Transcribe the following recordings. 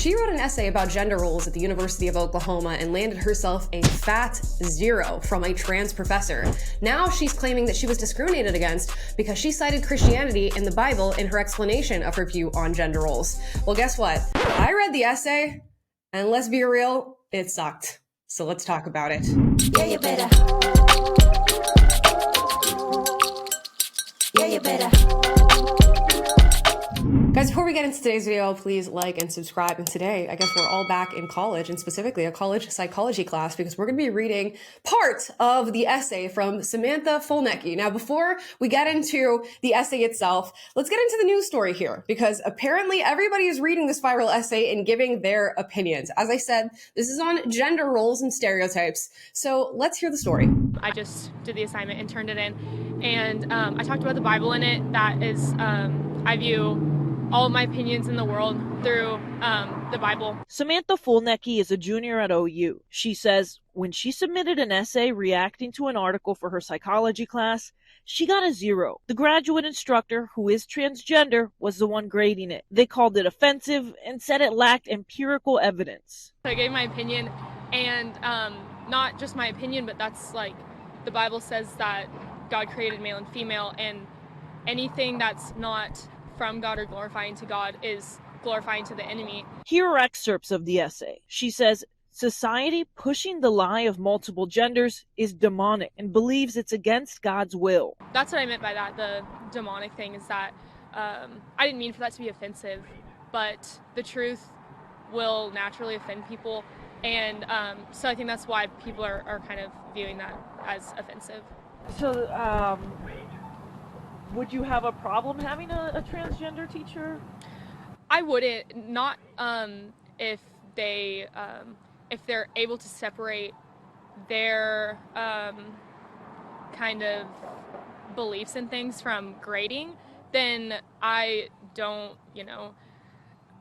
She wrote an essay about gender roles at the University of Oklahoma and landed herself a fat 0 from a trans professor. Now she's claiming that she was discriminated against because she cited Christianity in the Bible in her explanation of her view on gender roles. Well, guess what? I read the essay, and let's be real, it sucked. So let's talk about it. Yeah, you better. Yeah, you better. Guys, before we get into today's video, please like and subscribe. And today, I guess we're all back in college, and specifically a college psychology class, because we're going to be reading part of the essay from Samantha Folnecki. Now, before we get into the essay itself, let's get into the news story here, because apparently everybody is reading this viral essay and giving their opinions. As I said, this is on gender roles and stereotypes. So let's hear the story. I just did the assignment and turned it in, and I talked about the Bible in it. That is, I view all of my opinions in the world through the Bible. Samantha Folnecki is a junior at OU. She says when she submitted an essay reacting to an article for her psychology class, she got a 0. The graduate instructor, who is transgender, was the one grading it. They called it offensive and said it lacked empirical evidence. I gave my opinion, and not just my opinion, but that's like the Bible says that God created male and female, and anything that's not from God or glorifying to God is glorifying to the enemy. Here are excerpts of the essay. She says, society pushing the lie of multiple genders is demonic and believes it's against God's will. That's what I meant by that. The demonic thing is that I didn't mean for that to be offensive, but the truth will naturally offend people. And so I think that's why people are kind of viewing that as offensive. So, would you have a problem having a transgender teacher? I wouldn't, not if they're able to separate their kind of beliefs and things from grading, then I don't,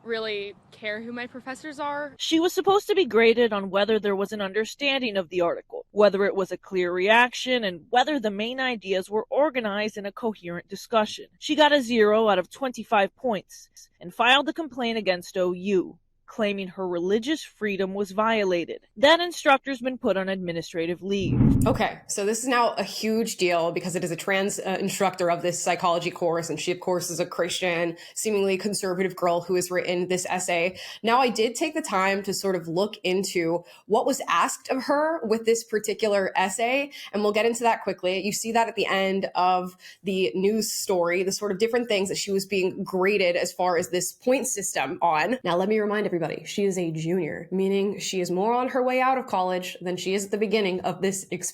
really care who my professors are. She was supposed to be graded on whether there was an understanding of the article, whether it was a clear reaction, and whether the main ideas were organized in a coherent discussion. She got a 0 out of 25 points and filed a complaint against OU, claiming her religious freedom was violated. That instructor's been put on administrative leave. Okay, so this is now a huge deal because it is a trans instructor of this psychology course, and she, of course, is a Christian, seemingly conservative girl who has written this essay. Now, I did take the time to sort of look into what was asked of her with this particular essay, and we'll get into that quickly. You see that at the end of the news story, the sort of different things that she was being graded as far as this point system on. Now, let me remind everybody, she is a junior, meaning she is more on her way out of college than she is at the beginning of this experience.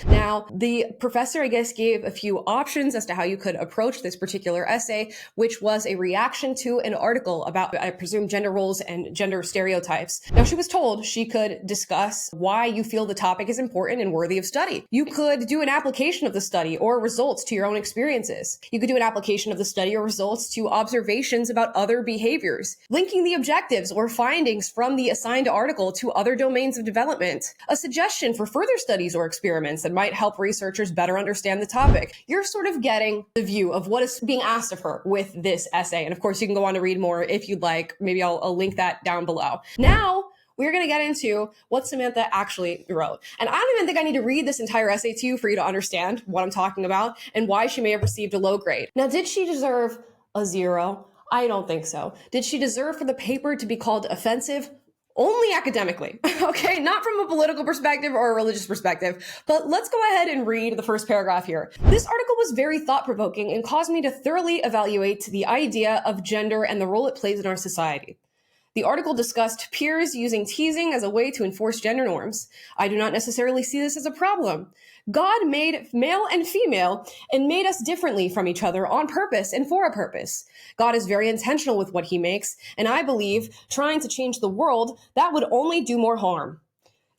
Now, the professor, I guess, gave a few options as to how you could approach this particular essay, which was a reaction to an article about, I presume, gender roles and gender stereotypes. Now, she was told she could discuss why you feel the topic is important and worthy of study. You could do an application of the study or results to your own experiences. You could do an application of the study or results to observations about other behaviors, linking the objectives or findings from the assigned article to other domains of development, a suggestion for further studies or experiments that might help researchers better understand the topic. You're sort of getting the view of what is being asked of her with this essay. And of course, you can go on to read more if you'd like. Maybe I'll link that down below. Now, we're going to get into what Samantha actually wrote. And I don't even think I need to read this entire essay to you for you to understand what I'm talking about and why she may have received a low grade. Now, did she deserve a 0? I don't think so. Did she deserve for the paper to be called offensive? Only academically, okay? Not from a political perspective or a religious perspective. But let's go ahead and read the first paragraph here. This article was very thought-provoking and caused me to thoroughly evaluate the idea of gender and the role it plays in our society. The article discussed peers using teasing as a way to enforce gender norms. I do not necessarily see this as a problem. God made male and female and made us differently from each other on purpose and for a purpose. God is very intentional with what he makes, and I believe trying to change the world, that would only do more harm.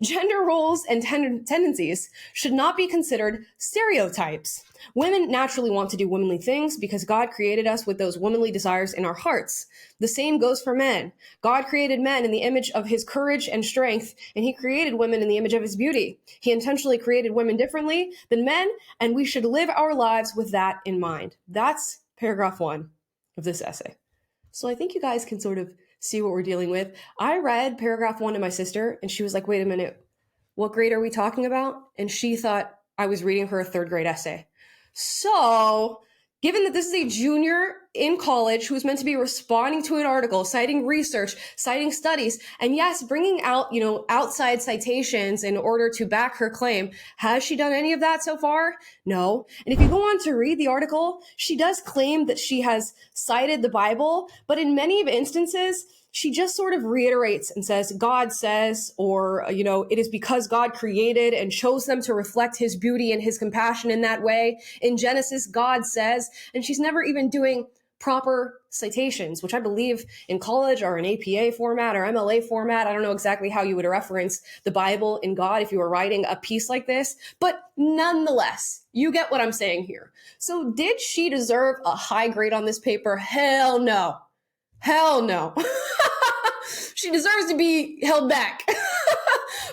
Gender roles and tendencies should not be considered stereotypes. Women naturally want to do womanly things because God created us with those womanly desires in our hearts. The same goes for men. God created men in the image of his courage and strength, and he created women in the image of his beauty. He intentionally created women differently than men, and we should live our lives with that in mind. That's paragraph 1 of this essay. So I think you guys can sort of see what we're dealing with. I read paragraph 1 to my sister, and she was like, wait a minute, what grade are we talking about? And she thought I was reading her a third grade essay. So, given that this is a junior in college who's meant to be responding to an article, citing research, citing studies, and yes, bringing out, outside citations in order to back her claim, has she done any of that so far? No. And if you go on to read the article, she does claim that she has cited the Bible, but in many instances, she just sort of reiterates and says, God says, or, it is because God created and chose them to reflect his beauty and his compassion in that way. In Genesis, God says, and she's never even doing proper citations, which I believe in college are an APA format or MLA format. I don't know exactly how you would reference the Bible in God if you were writing a piece like this, but nonetheless, you get what I'm saying here. So did she deserve a high grade on this paper? Hell no. Hell no. She deserves to be held back.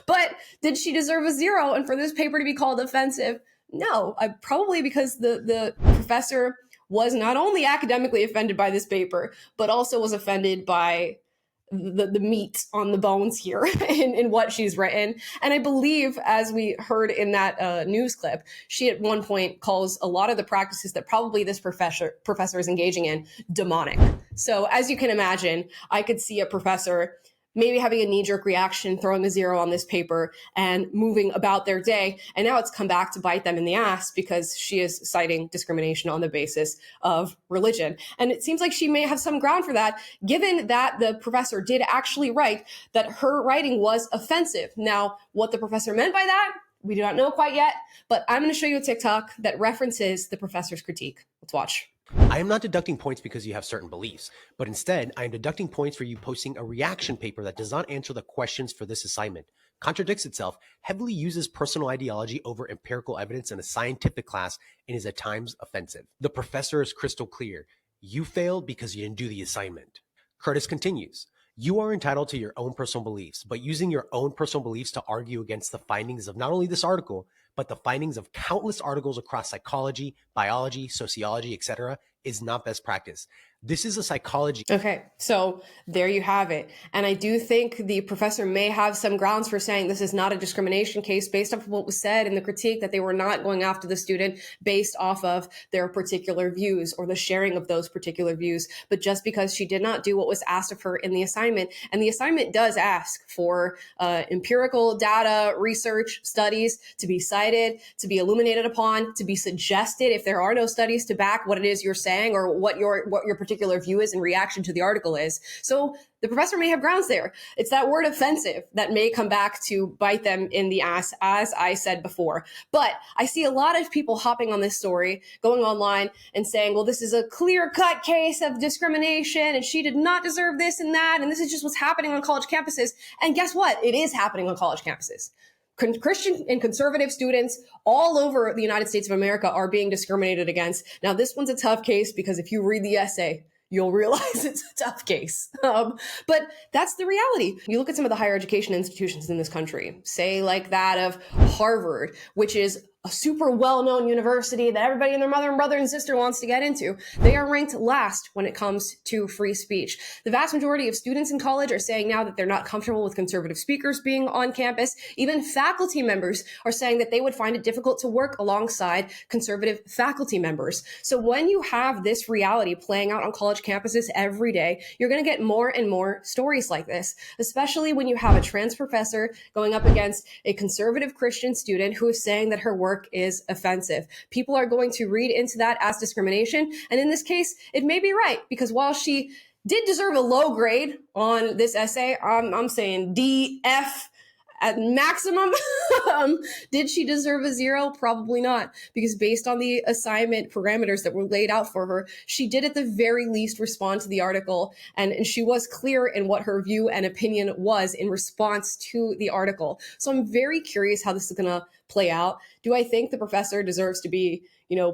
But did she deserve a 0 and for this paper to be called offensive? No, probably because the professor was not only academically offended by this paper, but also was offended by the meat on the bones here in what she's written. And I believe, as we heard in that news clip, she at one point calls a lot of the practices that probably this professor is engaging in demonic. So as you can imagine, I could see a professor maybe having a knee-jerk reaction, throwing a 0 on this paper and moving about their day. And now it's come back to bite them in the ass because she is citing discrimination on the basis of religion. And it seems like she may have some ground for that, given that the professor did actually write that her writing was offensive. Now, what the professor meant by that, we do not know quite yet, but I'm going to show you a TikTok that references the professor's critique. Let's watch. I am not deducting points because you have certain beliefs, but instead I am deducting points for you posting a reaction paper that does not answer the questions for this assignment, contradicts itself, heavily uses personal ideology over empirical evidence in a scientific class, and is at times offensive. The professor is crystal clear. You failed because you didn't do the assignment. Curtis continues. You are entitled to your own personal beliefs, but using your own personal beliefs to argue against the findings of not only this article, but the findings of countless articles across psychology, biology, sociology, etc., is not best practice. This is a psychology. Okay, so there you have it. And I do think the professor may have some grounds for saying this is not a discrimination case based off of what was said in the critique, that they were not going after the student based off of their particular views or the sharing of those particular views, but just because she did not do what was asked of her in the assignment. And the assignment does ask for empirical data, research, studies to be cited, to be illuminated upon, to be suggested if there are no studies to back what it is you're saying or what your particular view is in reaction to the article is. So the professor may have grounds there. It's that word offensive that may come back to bite them in the ass, as I said before. But I see a lot of people hopping on this story, going online and saying, well, this is a clear-cut case of discrimination and she did not deserve this and that, and this is just what's happening on college campuses. And guess what? It is happening on college campuses. Christian and conservative students all over the United States of America are being discriminated against. Now, this one's a tough case because if you read the essay, you'll realize it's a tough case. But that's the reality. You look at some of the higher education institutions in this country, say like that of Harvard, which is a super well-known university that everybody and their mother and brother and sister wants to get into. They are ranked last when it comes to free speech. The vast majority of students in college are saying now that they're not comfortable with conservative speakers being on campus. Even faculty members are saying that they would find it difficult to work alongside conservative faculty members. So when you have this reality playing out on college campuses every day, you're going to get more and more stories like this, especially when you have a trans professor going up against a conservative Christian student who is saying that her work is offensive. People are going to read into that as discrimination. And in this case, it may be right, because while she did deserve a low grade on this essay, I'm saying D, F at maximum. Did she deserve a 0? Probably not, because based on the assignment parameters that were laid out for her, she did at the very least respond to the article, and she was clear in what her view and opinion was in response to the article. So I'm very curious how this is going to play out. Do I think the professor deserves to be,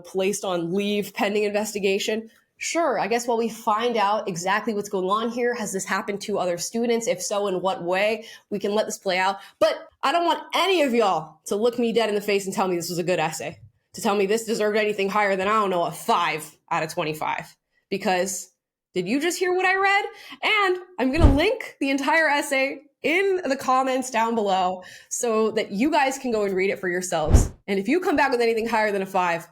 placed on leave pending investigation? Sure, I guess while we find out exactly what's going on here, has this happened to other students? If so, in what way? We can let this play out. But I don't want any of y'all to look me dead in the face and tell me this was a good essay, to tell me this deserved anything higher than, I don't know, a 5 out of 25. Because Did you just hear what I read? And I'm going to link the entire essay in the comments down below so that you guys can go and read it for yourselves. And if you come back with anything higher than a 5,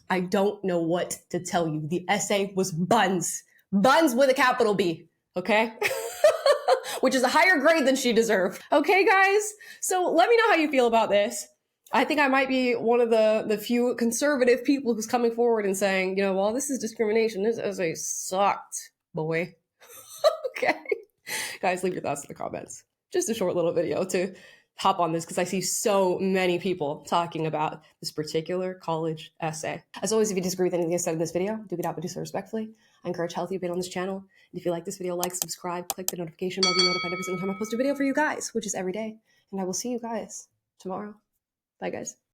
I don't know what to tell you. The essay was buns. Buns with a capital B, okay? Which is a higher grade than she deserved. Okay, guys? So let me know how you feel about this. I think I might be one of the few conservative people who's coming forward and saying, well, this is discrimination. This essay sucked, boy. Okay. Guys, leave your thoughts in the comments. Just a short little video to hop on this because I see so many people talking about this particular college essay. As always, if you disagree with anything I said in this video, do get out, but do so respectfully. I encourage healthy debate on this channel. And if you like this video, like, subscribe, click the notification bell to be notified every single time I post a video for you guys, which is every day. And I will see you guys tomorrow. Bye, guys.